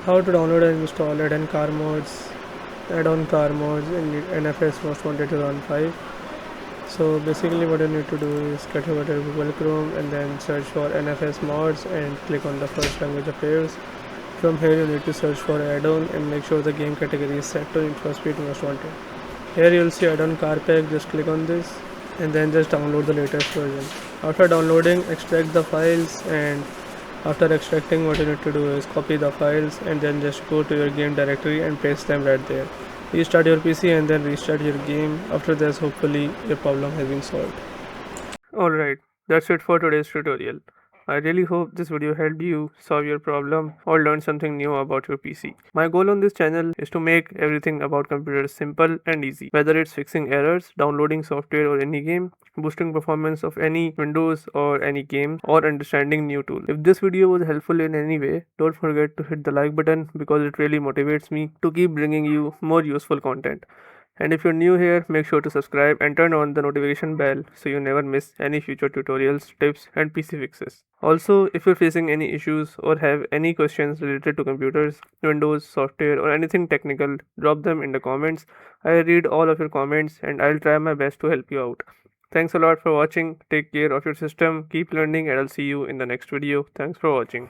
How to download and install Addon car mods, add-on car mods in NFS Most Wanted 2005. So basically what you need to do is get over to Google Chrome and then search for NFS mods and click on the first language appears. From here you need to search for add-on and make sure the game category is set to Need for Speed Most Wanted. Here you'll see add-on car pack, just click on this and then just download the latest version. After downloading, extract the files, and after extracting, what you need to do is copy the files and then just go to your game directory and paste them right there. Restart your PC and then restart your game. After this, hopefully your problem has been solved. Alright, that's it for today's tutorial. I really hope this video helped you solve your problem or learn something new about your PC. My goal on this channel is to make everything about computers simple and easy, whether it's fixing errors, downloading software or any game, boosting performance of any Windows or any game, or understanding new tools. If this video was helpful in any way, don't forget to hit the like button because it really motivates me to keep bringing you more useful content. And if you're new here, make sure to subscribe and turn on the notification bell so you never miss any future tutorials, tips, and PC fixes. Also, if you're facing any issues or have any questions related to computers, Windows, software, or anything technical, drop them in the comments. I read all of your comments and I'll try my best to help you out. Thanks a lot for watching. Take care of your system, keep learning, and I'll see you in the next video. Thanks for watching.